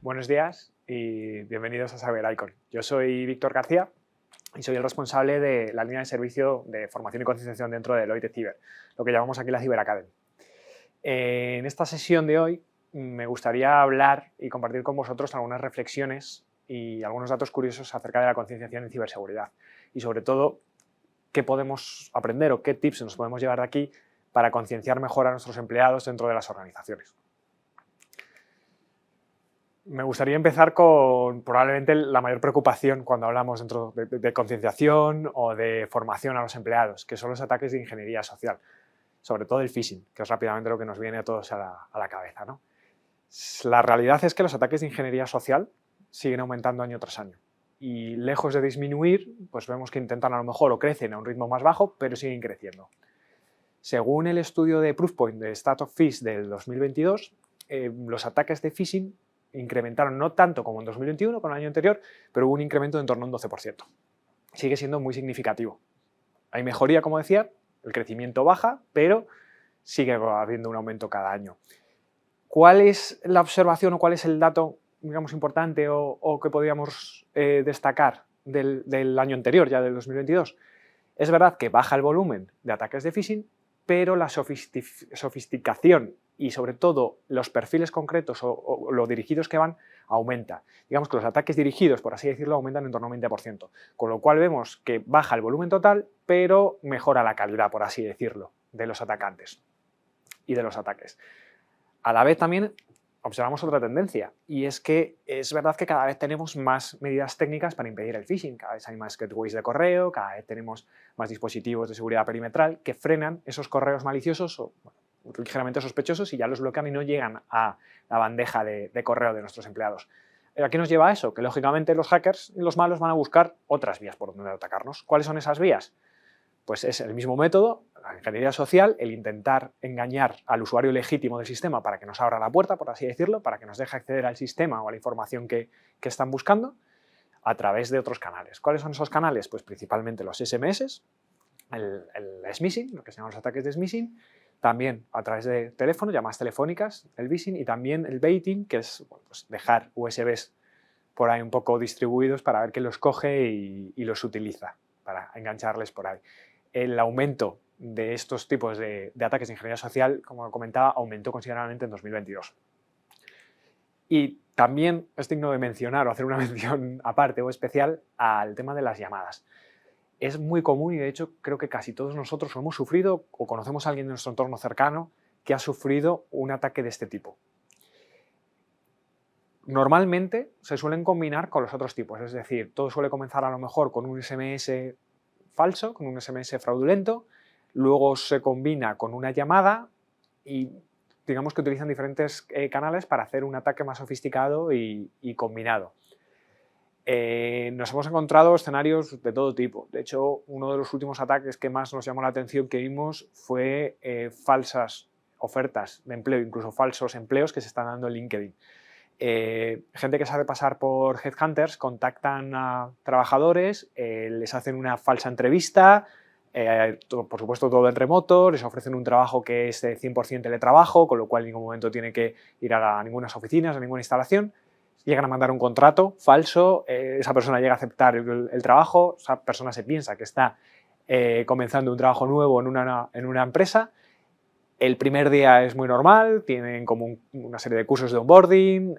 Buenos días y bienvenidos a CyberIcon. Yo soy Víctor García y soy el responsable de la línea de servicio de formación y concienciación dentro de Deloitte Cyber, lo que llamamos aquí la Cyber Academy. En esta sesión de hoy me gustaría hablar y compartir con vosotros algunas reflexiones y algunos datos curiosos acerca de la concienciación en ciberseguridad y sobre todo qué podemos aprender o qué tips nos podemos llevar de aquí para concienciar mejor a nuestros empleados dentro de las organizaciones. Me gustaría empezar con probablemente la mayor preocupación cuando hablamos dentro de concienciación o de formación a los empleados, que son los ataques de ingeniería social, sobre todo el phishing, que es rápidamente lo que nos viene a todos a la cabeza, ¿no? La realidad es que los ataques de ingeniería social siguen aumentando año tras año y lejos de disminuir, pues vemos que intentan a lo mejor o crecen a un ritmo más bajo, pero siguen creciendo. Según el estudio de Proofpoint de State of Phish del 2022, los ataques de phishing incrementaron no tanto como en 2021, con el año anterior, pero hubo un incremento de en torno a un 12%. Sigue siendo muy significativo. Hay mejoría, como decía, el crecimiento baja, pero sigue habiendo un aumento cada año. ¿Cuál es la observación o cuál es el dato, digamos, importante o que podríamos destacar del año anterior, ya del 2022? Es verdad que baja el volumen de ataques de phishing, pero la sofisticación y sobre todo los perfiles concretos o lo dirigidos que van aumenta. Digamos que los ataques dirigidos, por así decirlo, aumentan en torno a un 20%, con lo cual vemos que baja el volumen total, pero mejora la calidad, por así decirlo, de los atacantes y de los ataques. A la vez también observamos otra tendencia, y es que es verdad que cada vez tenemos más medidas técnicas para impedir el phishing, cada vez hay más gateways de correo, cada vez tenemos más dispositivos de seguridad perimetral que frenan esos correos maliciosos o ligeramente sospechosos y ya los bloquean y no llegan a la bandeja de correo de nuestros empleados. ¿A qué nos lleva eso? Que lógicamente los hackers y los malos van a buscar otras vías por donde atacarnos. ¿Cuáles son esas vías? Pues es el mismo método, la ingeniería social, el intentar engañar al usuario legítimo del sistema para que nos abra la puerta, por así decirlo, para que nos deje acceder al sistema o a la información que están buscando a través de otros canales. ¿Cuáles son esos canales? Pues principalmente los SMS, el smishing, lo que se llaman los ataques de smishing, también a través de teléfono, llamadas telefónicas, el phishing y también el baiting, que es pues dejar USBs por ahí un poco distribuidos para ver quién los coge y los utiliza para engancharles por ahí. El aumento de estos tipos de ataques de ingeniería social, como comentaba, aumentó considerablemente en 2022. Y también es digno de mencionar o hacer una mención aparte o especial al tema de las llamadas. Es muy común y de hecho creo que casi todos nosotros hemos sufrido o conocemos a alguien de nuestro entorno cercano que ha sufrido un ataque de este tipo. Normalmente se suelen combinar con los otros tipos, es decir, todo suele comenzar a lo mejor con un SMS falso, con un SMS fraudulento, luego se combina con una llamada y digamos que utilizan diferentes canales para hacer un ataque más sofisticado y combinado. Nos hemos encontrado escenarios de todo tipo. De hecho, uno de los últimos ataques que más nos llamó la atención que vimos fue falsas ofertas de empleo, incluso falsos empleos que se están dando en LinkedIn. Gente que sabe pasar por headhunters contactan a trabajadores, les hacen una falsa entrevista, por supuesto todo en remoto, les ofrecen un trabajo que es de 100% teletrabajo, con lo cual en ningún momento tiene que ir a ninguna oficinas, a ninguna instalación. Llegan a mandar un contrato falso, esa persona llega a aceptar el trabajo, esa persona se piensa que está comenzando un trabajo nuevo en una empresa. El primer día es muy normal, tienen como una serie de cursos de onboarding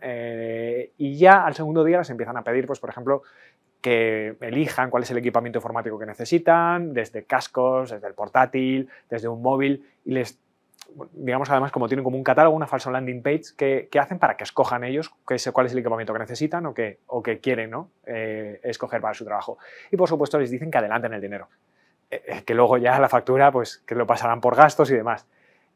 y ya al segundo día les empiezan a pedir, pues, por ejemplo, que elijan cuál es el equipamiento informático que necesitan, desde cascos, desde el portátil, desde un móvil y les, digamos, además como tienen como un catálogo, una falsa landing page que hacen para que escojan ellos cuál es el equipamiento que necesitan o que quieren, ¿no? Escoger para su trabajo. Y por supuesto les dicen que adelanten el dinero, que luego ya la factura pues que lo pasarán por gastos y demás.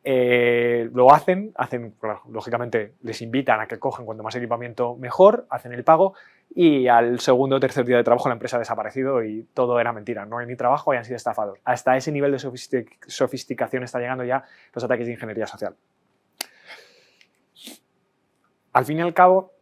Lo hacen, bueno, lógicamente les invitan a que cojan cuanto más equipamiento mejor, hacen el pago y al segundo o tercer día de trabajo la empresa ha desaparecido y todo era mentira, no hay ni trabajo y han sido estafados. Hasta ese nivel de sofisticación está llegando ya los ataques de ingeniería social. Al fin y al cabo,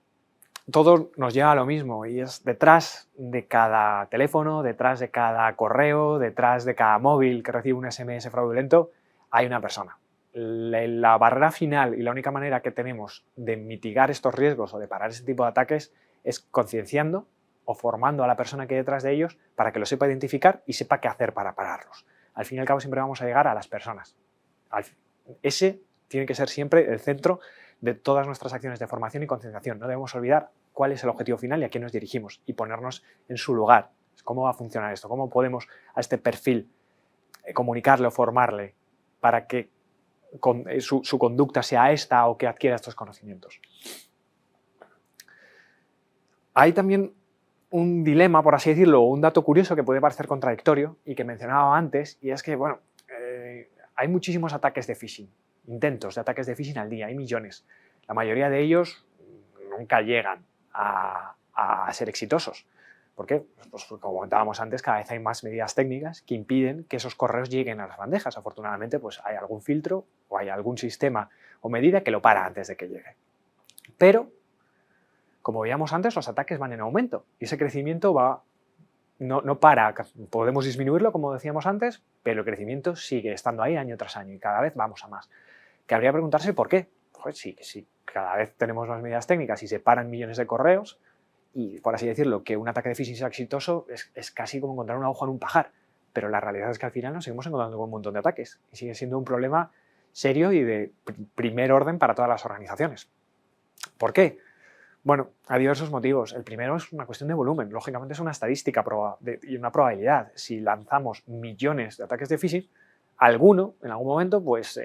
todo nos lleva a lo mismo y es detrás de cada teléfono, detrás de cada correo, detrás de cada móvil que recibe un SMS fraudulento, hay una persona. la barrera final y la única manera que tenemos de mitigar estos riesgos o de parar ese tipo de ataques es concienciando o formando a la persona que hay detrás de ellos para que lo sepa identificar y sepa qué hacer para pararlos. Al fin y al cabo siempre vamos a llegar a las personas. Ese tiene que ser siempre el centro de todas nuestras acciones de formación y concienciación. No debemos olvidar cuál es el objetivo final y a quién nos dirigimos y ponernos en su lugar. ¿Cómo va a funcionar esto? ¿Cómo podemos a este perfil comunicarle o formarle para que su conducta sea esta o que adquiera estos conocimientos? Hay también un dilema, por así decirlo, o un dato curioso que puede parecer contradictorio y que mencionaba antes, y es que, bueno, hay muchísimos ataques de phishing, intentos de ataques de phishing al día, hay millones. La mayoría de ellos nunca llegan a ser exitosos. ¿Por qué? Pues como comentábamos antes, cada vez hay más medidas técnicas que impiden que esos correos lleguen a las bandejas. Afortunadamente, pues hay algún filtro o hay algún sistema o medida que lo para antes de que llegue. Pero, como veíamos antes, los ataques van en aumento y ese crecimiento no para. Podemos disminuirlo, como decíamos antes, pero el crecimiento sigue estando ahí año tras año y cada vez vamos a más. Que habría que preguntarse por qué. Pues sí, cada vez tenemos más medidas técnicas y se paran millones de correos y, por así decirlo, que un ataque de phishing sea exitoso es casi como encontrar una aguja en un pajar. Pero la realidad es que al final nos seguimos encontrando con un montón de ataques y sigue siendo un problema serio y de primer orden para todas las organizaciones. ¿Por qué? Bueno, hay diversos motivos. El primero es una cuestión de volumen. Lógicamente es una estadística y una probabilidad. Si lanzamos millones de ataques de phishing, alguno, en algún momento, pues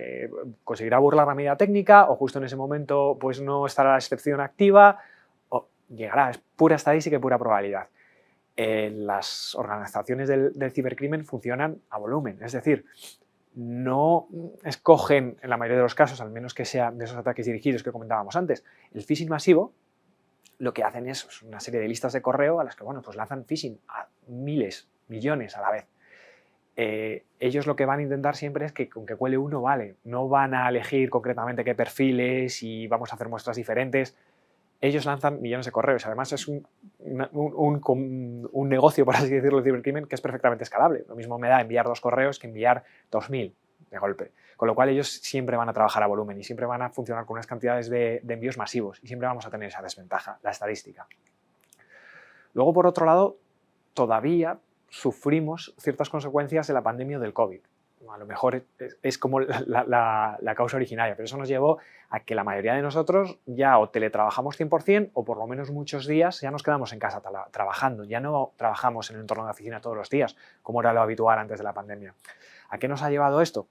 conseguirá burlar la medida técnica o justo en ese momento pues no estará la excepción activa o llegará. Es pura estadística y pura probabilidad. Las organizaciones del cibercrimen funcionan a volumen. Es decir, no escogen, en la mayoría de los casos, al menos que sean de esos ataques dirigidos que comentábamos antes, el phishing masivo. Lo que hacen es una serie de listas de correo a las que, bueno, pues lanzan phishing a miles, millones a la vez. Ellos lo que van a intentar siempre es que con que cuele uno vale. No van a elegir concretamente qué perfiles y vamos a hacer muestras diferentes. Ellos lanzan millones de correos. Además es un negocio, por así decirlo, el cibercrimen, que es perfectamente escalable. Lo mismo me da enviar 2 correos que enviar 2000 de golpe. Con lo cual ellos siempre van a trabajar a volumen y siempre van a funcionar con unas cantidades de envíos masivos y siempre vamos a tener esa desventaja, la estadística. Luego, por otro lado, todavía sufrimos ciertas consecuencias de la pandemia del COVID. A lo mejor es como la causa originaria, pero eso nos llevó a que la mayoría de nosotros ya o teletrabajamos 100% o por lo menos muchos días ya nos quedamos en casa trabajando, ya no trabajamos en el entorno de la oficina todos los días, como era lo habitual antes de la pandemia. ¿A qué nos ha llevado esto?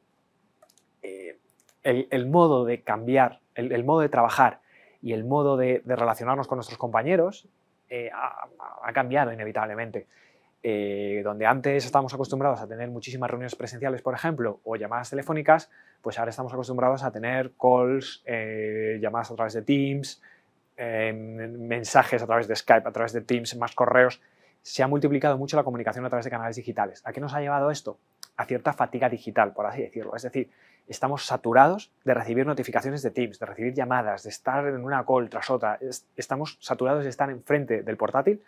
El modo de cambiar, el modo de trabajar y el modo de relacionarnos con nuestros compañeros ha cambiado inevitablemente. Donde antes estábamos acostumbrados a tener muchísimas reuniones presenciales, por ejemplo, o llamadas telefónicas, pues ahora estamos acostumbrados a tener calls, llamadas a través de Teams, mensajes a través de Skype, a través de Teams, más correos. Se ha multiplicado mucho la comunicación a través de canales digitales. ¿A qué nos ha llevado esto? A cierta fatiga digital, por así decirlo. Es decir, estamos saturados de recibir notificaciones de Teams, de recibir llamadas, de estar en una call tras otra. Estamos saturados de estar enfrente del portátil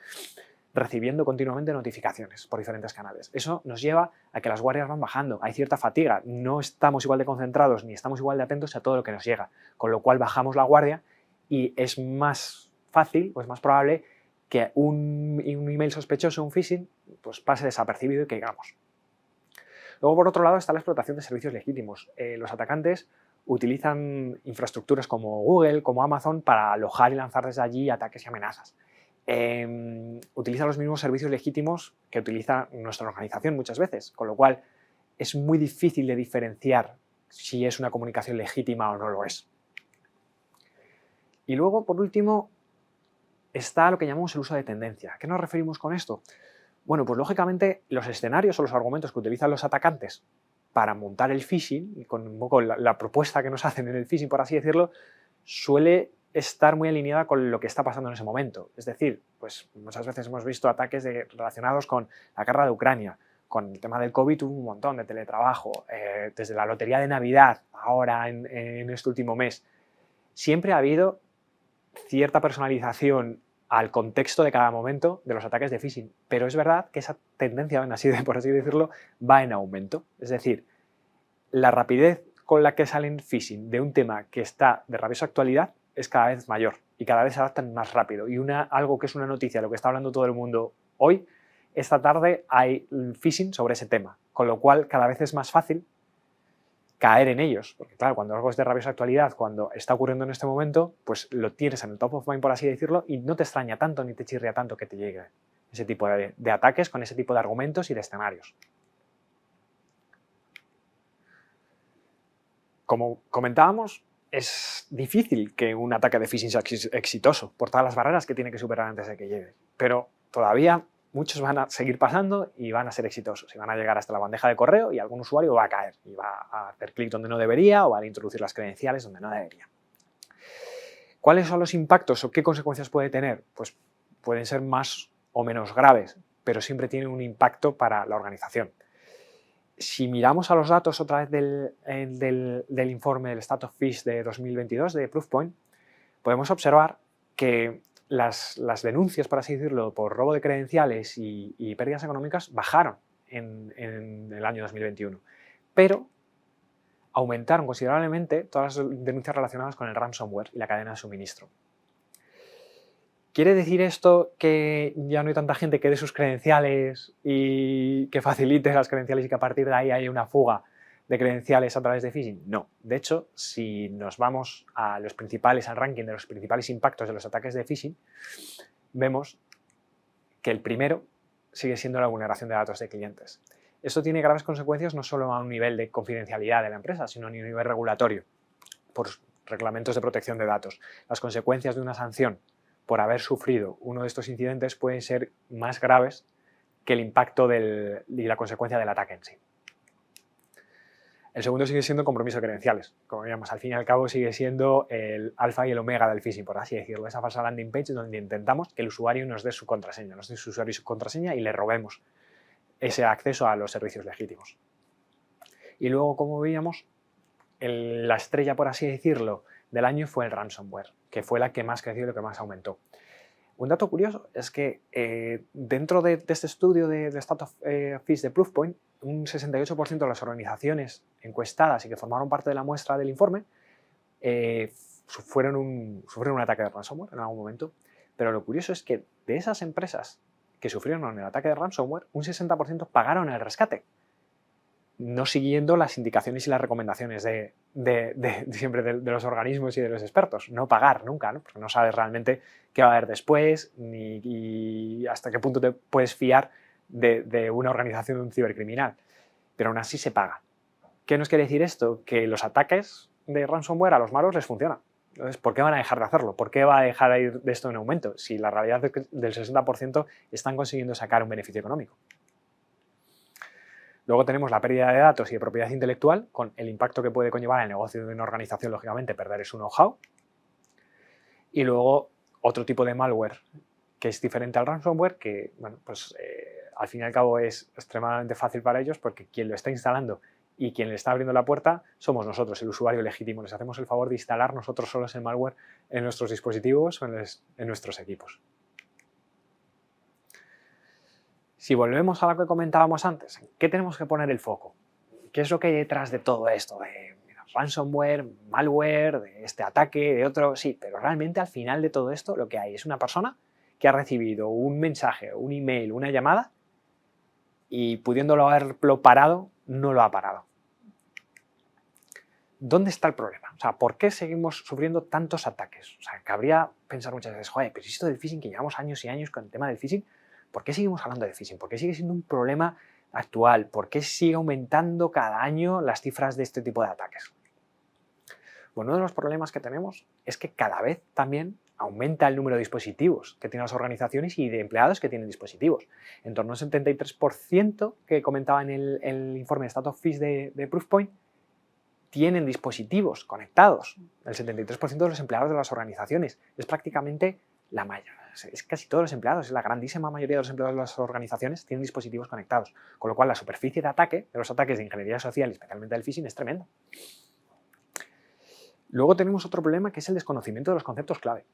recibiendo continuamente notificaciones por diferentes canales. Eso nos lleva a que las guardias van bajando, hay cierta fatiga, no estamos igual de concentrados ni estamos igual de atentos a todo lo que nos llega, con lo cual bajamos la guardia y es más fácil o es más probable que un email sospechoso, un phishing, pues pase desapercibido y caigamos. Luego, por otro lado, está la explotación de servicios legítimos. Los atacantes utilizan infraestructuras como Google, como Amazon, para alojar y lanzar desde allí ataques y amenazas. Utiliza los mismos servicios legítimos que utiliza nuestra organización muchas veces, con lo cual es muy difícil de diferenciar si es una comunicación legítima o no lo es. Y luego, por último, está lo que llamamos el uso de tendencia. ¿A qué nos referimos con esto? Bueno, pues lógicamente los escenarios o los argumentos que utilizan los atacantes para montar el phishing, y con un poco la propuesta que nos hacen en el phishing, por así decirlo, suele estar muy alineada con lo que está pasando en ese momento. Es decir, pues muchas veces hemos visto ataques relacionados con la guerra de Ucrania, con el tema del COVID hubo un montón de teletrabajo, desde la lotería de Navidad, ahora en este último mes. Siempre ha habido cierta personalización al contexto de cada momento de los ataques de phishing, pero es verdad que esa tendencia, por así decirlo, va en aumento. Es decir, la rapidez con la que salen phishing de un tema que está de rabiosa actualidad es cada vez mayor y cada vez se adaptan más rápido. Y algo que es una noticia, lo que está hablando todo el mundo hoy, esta tarde hay phishing sobre ese tema, con lo cual cada vez es más fácil caer en ellos, porque claro, cuando algo es de rabiosa actualidad, cuando está ocurriendo en este momento, pues lo tienes en el top of mind, por así decirlo, y no te extraña tanto ni te chirria tanto que te llegue ese tipo de ataques con ese tipo de argumentos y de escenarios. Como comentábamos, es difícil que un ataque de phishing sea exitoso por todas las barreras que tiene que superar antes de que llegue, pero todavía muchos van a seguir pasando y van a ser exitosos y van a llegar hasta la bandeja de correo y algún usuario va a caer y va a hacer clic donde no debería o va a introducir las credenciales donde no debería. ¿Cuáles son los impactos o qué consecuencias puede tener? Pues pueden ser más o menos graves, pero siempre tienen un impacto para la organización. Si miramos a los datos otra vez del informe del State of Phish de 2022 de Proofpoint, podemos observar que las denuncias, por así decirlo, por robo de credenciales y pérdidas económicas bajaron en el año 2021, pero aumentaron considerablemente todas las denuncias relacionadas con el ransomware y la cadena de suministro. ¿Quiere decir esto que ya no hay tanta gente que dé sus credenciales y que facilite las credenciales y que a partir de ahí haya una fuga de credenciales a través de phishing? No. De hecho, si nos vamos al ranking de los principales impactos de los ataques de phishing, vemos que el primero sigue siendo la vulneración de datos de clientes. Esto tiene graves consecuencias no solo a un nivel de confidencialidad de la empresa, sino a un nivel regulatorio, por reglamentos de protección de datos. Las consecuencias de una sanción por haber sufrido uno de estos incidentes pueden ser más graves que el impacto y la consecuencia del ataque en sí. El segundo sigue siendo compromiso de credenciales. Como veíamos, al fin y al cabo sigue siendo el alfa y el omega del phishing, por así decirlo. Esa falsa landing page donde intentamos que el usuario nos dé su contraseña, nos dé su usuario y su contraseña y le robemos ese acceso a los servicios legítimos. Y luego, como veíamos, la estrella, por así decirlo, del año fue el ransomware, que fue la que más creció y lo que más aumentó. Un dato curioso es que dentro de este estudio de State of Phish de Proofpoint, un 68% de las organizaciones encuestadas y que formaron parte de la muestra del informe sufrieron un ataque de ransomware en algún momento. Pero lo curioso es que de esas empresas que sufrieron el ataque de ransomware, un 60% pagaron el rescate, no siguiendo las indicaciones y las recomendaciones siempre de los organismos y de los expertos. No pagar nunca, ¿no? Porque no sabes realmente qué va a haber después ni hasta qué punto te puedes fiar de una organización de un cibercriminal. Pero aún así se paga. ¿Qué nos quiere decir esto? Que los ataques de ransomware a los malos les funcionan. Entonces, ¿por qué van a dejar de hacerlo? ¿Por qué va a dejar de ir de esto en aumento? Si la realidad es que del 60% están consiguiendo sacar un beneficio económico. Luego tenemos la pérdida de datos y de propiedad intelectual, con el impacto que puede conllevar el negocio de una organización, lógicamente, perder su know-how. Y luego otro tipo de malware que es diferente al ransomware, que bueno, pues, al fin y al cabo es extremadamente fácil para ellos porque quien lo está instalando y quien le está abriendo la puerta somos nosotros, el usuario legítimo. Les hacemos el favor de instalar nosotros solos el malware en nuestros dispositivos o en nuestros equipos. Si volvemos a lo que comentábamos antes, ¿en qué tenemos que poner el foco? ¿Qué es lo que hay detrás de todo esto? De ransomware, malware, de este ataque, de otro... Sí, pero realmente al final de todo esto lo que hay es una persona que ha recibido un mensaje, un email, una llamada y pudiéndolo haberlo parado, no lo ha parado. ¿Dónde está el problema? O sea, ¿por qué seguimos sufriendo tantos ataques? O sea, cabría pensar muchas veces, joder, pero esto del phishing, que llevamos años y años con el tema del phishing, ¿por qué seguimos hablando de phishing? ¿Por qué sigue siendo un problema actual? ¿Por qué sigue aumentando cada año las cifras de este tipo de ataques? Bueno, uno de los problemas que tenemos es que cada vez también aumenta el número de dispositivos que tienen las organizaciones y de empleados que tienen dispositivos. En torno al 73% que comentaba en el informe de State of Phish de Proofpoint tienen dispositivos conectados. El 73% de los empleados de las organizaciones. Es prácticamente la mayoría. Es casi todos los empleados, es la grandísima mayoría de los empleados de las organizaciones tienen dispositivos conectados, con lo cual la superficie de ataque de los ataques de ingeniería social y especialmente del phishing es tremenda. Luego tenemos otro problema que es el desconocimiento de los conceptos clave.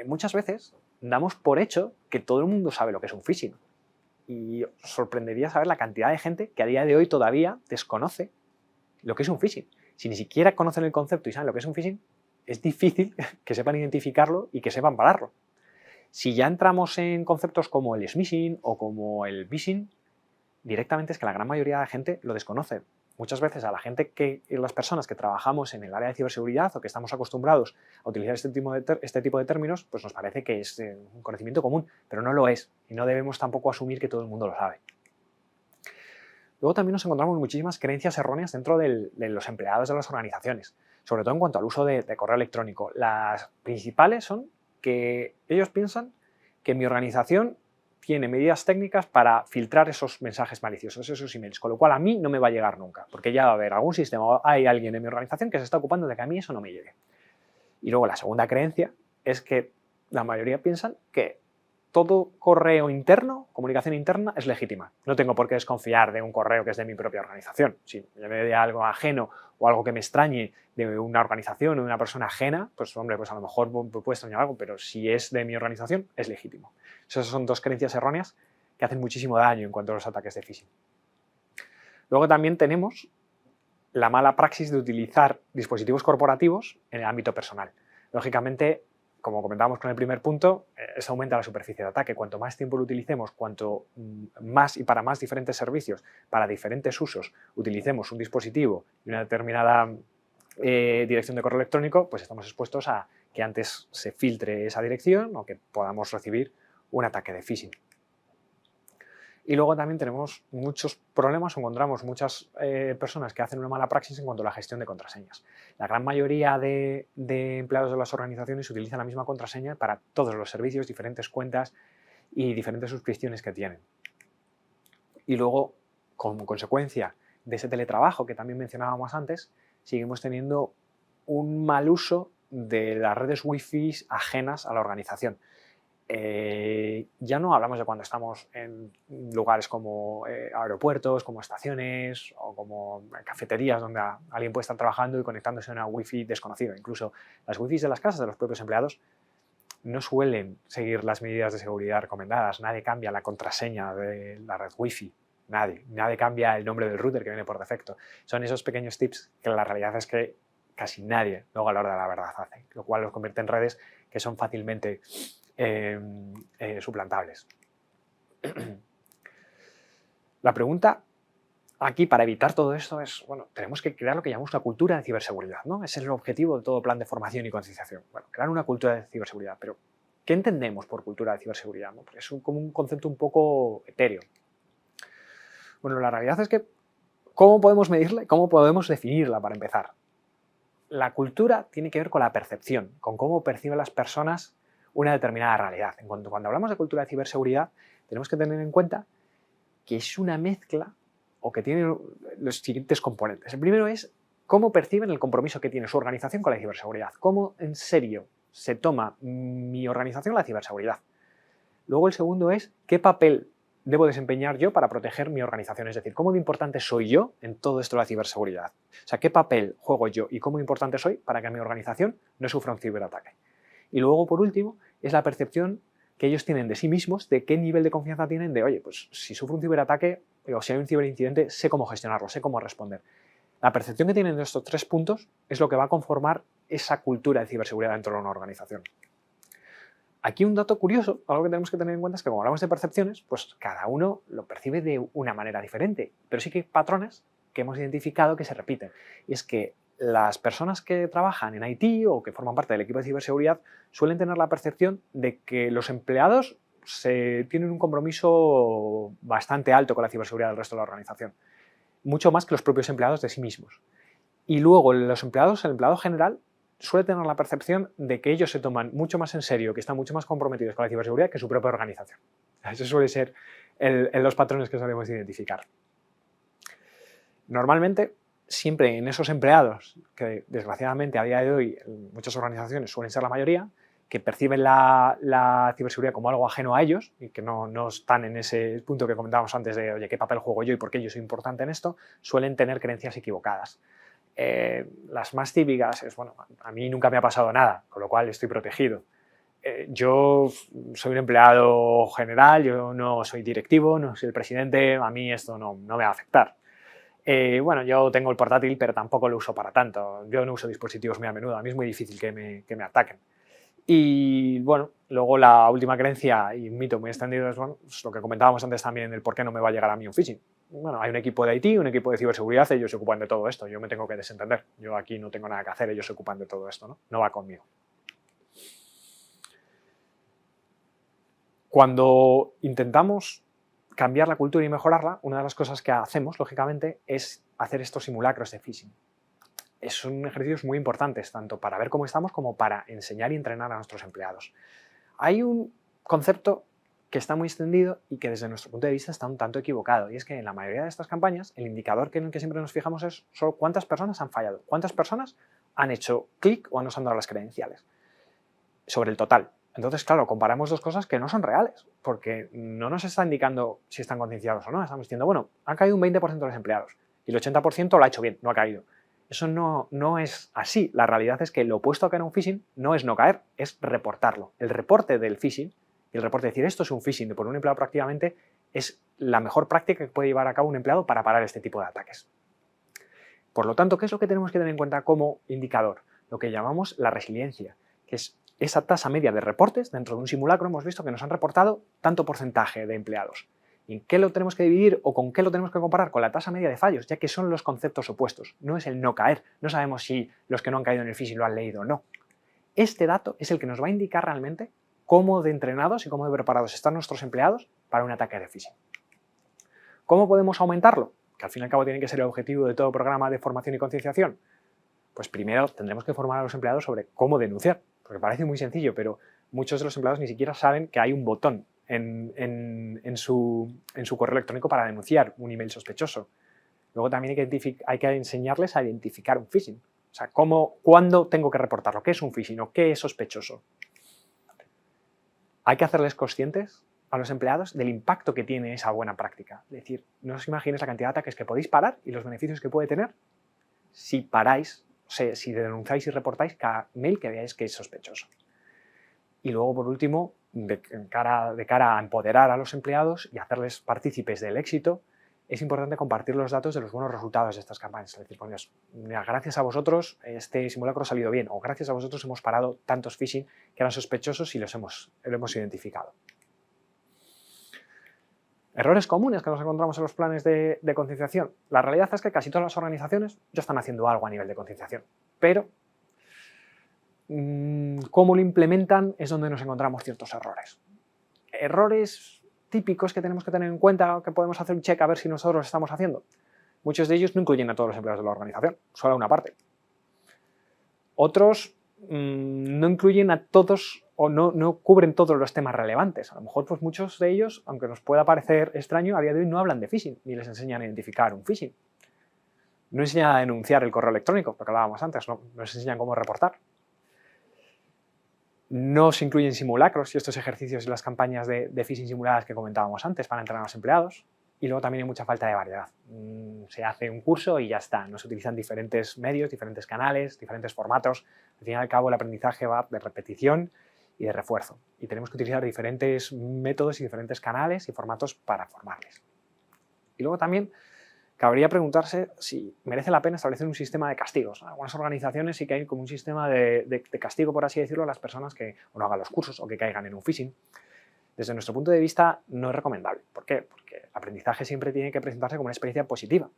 Muchas veces damos por hecho que todo el mundo sabe lo que es un phishing y os sorprendería saber la cantidad de gente que a día de hoy todavía desconoce lo que es un phishing Si ni siquiera conocen el concepto y saben lo que es un phishing, es difícil que sepan identificarlo y que sepan pararlo. Si ya entramos en conceptos como el smishing o como el phishing, directamente es que la gran mayoría de la gente lo desconoce. Muchas veces a las personas que trabajamos en el área de ciberseguridad o que estamos acostumbrados a utilizar este tipo de términos, pues nos parece que es un conocimiento común, pero no lo es y no debemos tampoco asumir que todo el mundo lo sabe. Luego también nos encontramos muchísimas creencias erróneas dentro de los empleados de las organizaciones, sobre todo en cuanto al uso de correo electrónico. Las principales son que ellos piensan que mi organización tiene medidas técnicas para filtrar esos mensajes maliciosos, esos emails, con lo cual a mí no me va a llegar nunca, porque ya va a haber algún sistema o hay alguien en mi organización que se está ocupando de que a mí eso no me llegue. Y luego la segunda creencia es que la mayoría piensan que todo correo interno, comunicación interna, es legítima. No tengo por qué desconfiar de un correo que es de mi propia organización. Si me de algo ajeno o algo que me extrañe de una organización o de una persona ajena, pues hombre, pues a lo mejor me puede extrañar algo, pero si es de mi organización, es legítimo. Esas son dos creencias erróneas que hacen muchísimo daño en cuanto a los ataques de phishing. Luego también tenemos la mala praxis de utilizar dispositivos corporativos en el ámbito personal. Lógicamente, como comentábamos con el primer punto, eso aumenta la superficie de ataque. Cuanto más tiempo lo utilicemos, cuanto más y para más diferentes servicios, para diferentes usos, utilicemos un dispositivo y una determinada dirección de correo electrónico, pues estamos expuestos a que antes se filtre esa dirección o que podamos recibir un ataque de phishing. Y luego también tenemos muchos problemas, encontramos muchas personas que hacen una mala praxis en cuanto a la gestión de contraseñas. La gran mayoría de empleados de las organizaciones utilizan la misma contraseña para todos los servicios, diferentes cuentas y diferentes suscripciones que tienen. Y luego, como consecuencia de ese teletrabajo que también mencionábamos antes, seguimos teniendo un mal uso de las redes wifi ajenas a la organización. Ya no hablamos de cuando estamos en lugares como aeropuertos, como estaciones o como cafeterías donde alguien puede estar trabajando y conectándose a una wifi desconocida. Incluso las wifis de las casas de los propios empleados no suelen seguir las medidas de seguridad recomendadas. Nadie cambia la contraseña de la red wifi. Nadie cambia el nombre del router que viene por defecto. Son esos pequeños tips que la realidad es que casi nadie luego a la hora de la verdad hace, lo cual los convierte en redes que son fácilmente suplantables. La pregunta aquí para evitar todo esto es, bueno, tenemos que crear lo que llamamos una cultura de ciberseguridad, ¿no? Ese es el objetivo de todo plan de formación y concienciación. Bueno, crear una cultura de ciberseguridad, pero ¿qué entendemos por cultura de ciberseguridad? ¿No? Porque es como un concepto un poco etéreo. Bueno, la realidad es que ¿cómo podemos medirla y cómo podemos definirla para empezar? La cultura tiene que ver con la percepción, con cómo perciben las personas una determinada realidad. Cuando hablamos de cultura de ciberseguridad, tenemos que tener en cuenta que es una mezcla o que tiene los siguientes componentes. El primero es cómo perciben el compromiso que tiene su organización con la ciberseguridad. Cómo en serio se toma mi organización la ciberseguridad. Luego el segundo es qué papel debo desempeñar yo para proteger mi organización. Es decir, cómo de importante soy yo en todo esto de la ciberseguridad. O sea, qué papel juego yo y cómo importante soy para que mi organización no sufra un ciberataque. Y luego, por último, es la percepción que ellos tienen de sí mismos, de qué nivel de confianza tienen de, oye, pues si sufro un ciberataque o si hay un ciberincidente, sé cómo gestionarlo, sé cómo responder. La percepción que tienen de estos tres puntos es lo que va a conformar esa cultura de ciberseguridad dentro de una organización. Aquí un dato curioso, algo que tenemos que tener en cuenta es que como hablamos de percepciones, pues cada uno lo percibe de una manera diferente, pero sí que hay patrones que hemos identificado que se repiten. Y es que las personas que trabajan en IT o que forman parte del equipo de ciberseguridad suelen tener la percepción de que los empleados tienen un compromiso bastante alto con la ciberseguridad del resto de la organización, mucho más que los propios empleados de sí mismos. Y luego los empleados, el empleado general, suele tener la percepción de que ellos se toman mucho más en serio, que están mucho más comprometidos con la ciberseguridad que su propia organización. Eso suele ser los patrones que solemos identificar. Normalmente, siempre en esos empleados, que desgraciadamente a día de hoy en muchas organizaciones suelen ser la mayoría, que perciben la ciberseguridad como algo ajeno a ellos y que no están en ese punto que comentábamos antes de, oye, ¿qué papel juego yo y por qué yo soy importante en esto?, suelen tener creencias equivocadas. Las más típicas es, bueno, a mí nunca me ha pasado nada, con lo cual estoy protegido. Yo soy un empleado general, yo no soy directivo, no soy el presidente, a mí esto no me va a afectar. Bueno, yo tengo el portátil, pero tampoco lo uso para tanto. Yo no uso dispositivos muy a menudo, a mí es muy difícil que me ataquen. Y bueno, luego la última creencia y un mito muy extendido es, bueno, pues lo que comentábamos antes también, el por qué no me va a llegar a mí un phishing. Bueno, hay un equipo de IT, un equipo de ciberseguridad, ellos se ocupan de todo esto, yo me tengo que desentender. Yo aquí no tengo nada que hacer, ellos se ocupan de todo esto, ¿no? No va conmigo. Cuando intentamos cambiar la cultura y mejorarla, una de las cosas que hacemos, lógicamente, es hacer estos simulacros de phishing. Son ejercicios muy importantes, tanto para ver cómo estamos como para enseñar y entrenar a nuestros empleados. Hay un concepto que está muy extendido y que desde nuestro punto de vista está un tanto equivocado, y es que en la mayoría de estas campañas el indicador en el que siempre nos fijamos es solo cuántas personas han fallado, cuántas personas han hecho clic o nos han dado las credenciales sobre el total. Entonces, claro, comparamos dos cosas que no son reales, porque no nos está indicando si están concienciados o no. Estamos diciendo, bueno, ha caído un 20% de los empleados y el 80% lo ha hecho bien, no ha caído. Eso no es así. La realidad es que lo opuesto a caer un phishing no es no caer, es reportarlo. El reporte del phishing, y el reporte de decir esto es un phishing de por un empleado proactivamente, es la mejor práctica que puede llevar a cabo un empleado para parar este tipo de ataques. Por lo tanto, ¿qué es lo que tenemos que tener en cuenta como indicador? Lo que llamamos la resiliencia, que es esa tasa media de reportes. Dentro de un simulacro hemos visto que nos han reportado tanto porcentaje de empleados. ¿Y en qué lo tenemos que dividir o con qué lo tenemos que comparar? Con la tasa media de fallos, ya que son los conceptos opuestos. No es el no caer. No sabemos si los que no han caído en el phishing lo han leído o no. Este dato es el que nos va a indicar realmente cómo de entrenados y cómo de preparados están nuestros empleados para un ataque de phishing. ¿Cómo podemos aumentarlo? Que al fin y al cabo tiene que ser el objetivo de todo programa de formación y concienciación. Pues primero tendremos que formar a los empleados sobre cómo denunciar, porque parece muy sencillo, pero muchos de los empleados ni siquiera saben que hay un botón en su correo electrónico para denunciar un email sospechoso. Luego también hay que enseñarles a identificar un phishing. O sea, cuándo tengo que reportarlo, qué es un phishing o qué es sospechoso. Hay que hacerles conscientes a los empleados del impacto que tiene esa buena práctica. Es decir, no os imaginéis la cantidad de ataques que podéis parar y los beneficios que puede tener si paráis, o sea, si denunciáis y reportáis cada mail que veáis que es sospechoso. Y luego, por último, de cara a empoderar a los empleados y hacerles partícipes del éxito, es importante compartir los datos de los buenos resultados de estas campañas. Es decir, pues, mira, gracias a vosotros este simulacro ha salido bien, o gracias a vosotros hemos parado tantos phishing que eran sospechosos y lo hemos identificado. Errores comunes que nos encontramos en los planes de concienciación. La realidad es que casi todas las organizaciones ya están haciendo algo a nivel de concienciación, pero cómo lo implementan es donde nos encontramos ciertos errores. Errores típicos que tenemos que tener en cuenta, que podemos hacer un check a ver si nosotros lo estamos haciendo. Muchos de ellos no incluyen a todos los empleados de la organización, solo a una parte. Otros no incluyen a todos o no cubren todos los temas relevantes. A lo mejor pues muchos de ellos, aunque nos pueda parecer extraño, a día de hoy no hablan de phishing, ni les enseñan a identificar un phishing. No enseñan a denunciar el correo electrónico, lo que hablábamos antes, no les enseñan cómo reportar. No se incluyen simulacros y estos ejercicios y las campañas de phishing simuladas que comentábamos antes para entrenar a los empleados. Y luego también hay mucha falta de variedad. Se hace un curso y ya está. No se utilizan diferentes medios, diferentes canales, diferentes formatos. Al fin y al cabo el aprendizaje va de repetición y de refuerzo. Y tenemos que utilizar diferentes métodos y diferentes canales y formatos para formarles. Y luego también cabría preguntarse si merece la pena establecer un sistema de castigos. En algunas organizaciones sí que hay como un sistema de castigo, por así decirlo, a las personas que o no hagan los cursos o que caigan en un phishing. Desde nuestro punto de vista no es recomendable. ¿Por qué? Porque el aprendizaje siempre tiene que presentarse como una experiencia positiva.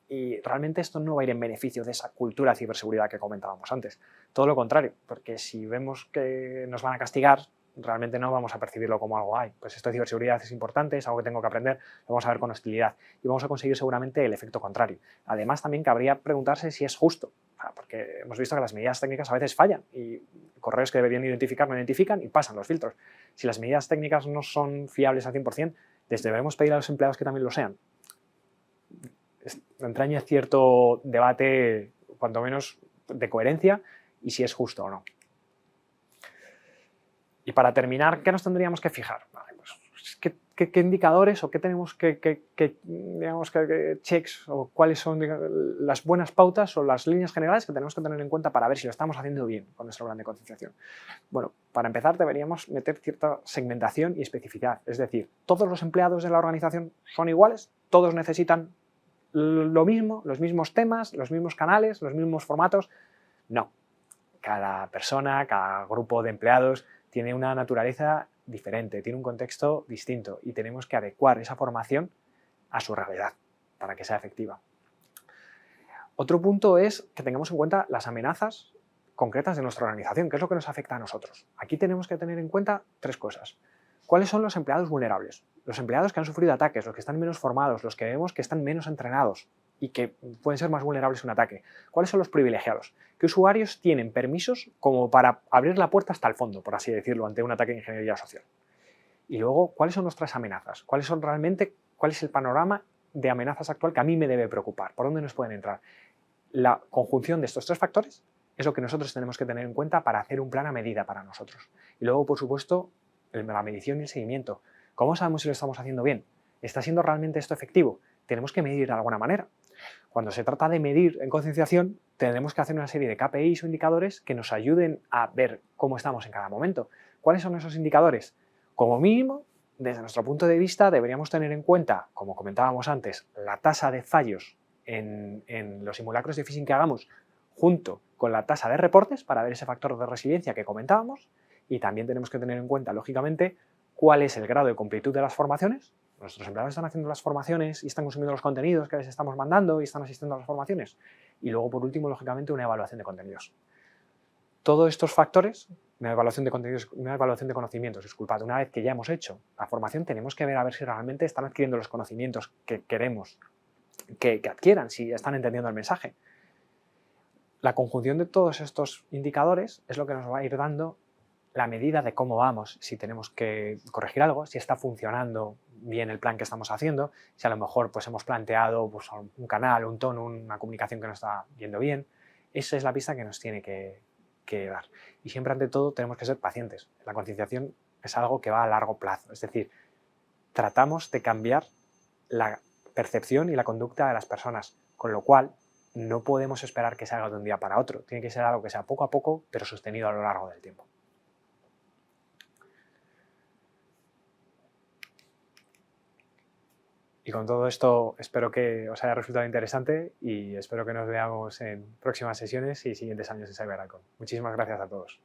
Y realmente esto no va a ir en beneficio de esa cultura de ciberseguridad que comentábamos antes. Todo lo contrario, porque si vemos que nos van a castigar, realmente no vamos a percibirlo como algo, pues esto de ciberseguridad es importante, es algo que tengo que aprender, lo vamos a ver con hostilidad y vamos a conseguir seguramente el efecto contrario. Además, también cabría preguntarse si es justo, porque hemos visto que las medidas técnicas a veces fallan y correos que deberían identificar no identifican y pasan los filtros. Si las medidas técnicas no son fiables al 100%, les debemos pedir a los empleados que también lo sean. Entraña cierto debate, cuanto menos, de coherencia y si es justo o no. Y para terminar, ¿qué nos tendríamos que fijar? Vale, pues, ¿qué indicadores o qué tenemos digamos, que checks o cuáles son las buenas pautas o las líneas generales que tenemos que tener en cuenta para ver si lo estamos haciendo bien con nuestro plan de concienciación? Bueno, para empezar deberíamos meter cierta segmentación y especificidad. Es decir, ¿todos los empleados de la organización son iguales? ¿Todos necesitan lo mismo, los mismos temas, los mismos canales, los mismos formatos. No. Cada persona, cada grupo de empleados tiene una naturaleza diferente, tiene un contexto distinto y tenemos que adecuar esa formación a su realidad para que sea efectiva. Otro punto es que tengamos en cuenta las amenazas concretas de nuestra organización, que es lo que nos afecta a nosotros. Aquí tenemos que tener en cuenta 3 cosas. ¿Cuáles son los empleados vulnerables? Los empleados que han sufrido ataques, los que están menos formados, los que vemos que están menos entrenados y que pueden ser más vulnerables a un ataque. ¿Cuáles son los privilegiados? ¿Qué usuarios tienen permisos como para abrir la puerta hasta el fondo, por así decirlo, ante un ataque de ingeniería social? Y luego, ¿cuáles son nuestras amenazas? ¿Cuál es el panorama de amenazas actual que a mí me debe preocupar? ¿Por dónde nos pueden entrar? La conjunción de estos 3 factores es lo que nosotros tenemos que tener en cuenta para hacer un plan a medida para nosotros. Y luego, por supuesto, la medición y el seguimiento. ¿Cómo sabemos si lo estamos haciendo bien? ¿Está siendo realmente esto efectivo? Tenemos que medir de alguna manera. Cuando se trata de medir en concienciación, tendremos que hacer una serie de KPIs o indicadores que nos ayuden a ver cómo estamos en cada momento. ¿Cuáles son esos indicadores? Como mínimo, desde nuestro punto de vista, deberíamos tener en cuenta, como comentábamos antes, la tasa de fallos en los simulacros de phishing que hagamos junto con la tasa de reportes para ver ese factor de resiliencia que comentábamos, y también tenemos que tener en cuenta, lógicamente, cuál es el grado de completud de las formaciones. Nuestros empleados están haciendo las formaciones y están consumiendo los contenidos que les estamos mandando y están asistiendo a las formaciones. Y luego, por último, lógicamente, una evaluación de contenidos. Todos estos factores, una evaluación de conocimientos, disculpad, una vez que ya hemos hecho la formación, tenemos que ver a ver si realmente están adquiriendo los conocimientos que queremos que adquieran, si están entendiendo el mensaje. La conjunción de todos estos indicadores es lo que nos va a ir dando la medida de cómo vamos, si tenemos que corregir algo, si está funcionando bien el plan que estamos haciendo, si a lo mejor pues, hemos planteado pues, un canal, un tono, una comunicación que no está yendo bien. Esa es la pista que nos tiene que dar. Y siempre, ante todo, tenemos que ser pacientes. La concienciación es algo que va a largo plazo, es decir, tratamos de cambiar la percepción y la conducta de las personas, con lo cual no podemos esperar que se haga de un día para otro. Tiene que ser algo que sea poco a poco, pero sostenido a lo largo del tiempo. Y con todo esto espero que os haya resultado interesante y espero que nos veamos en próximas sesiones y siguientes años en CyberAlcon. Muchísimas gracias a todos.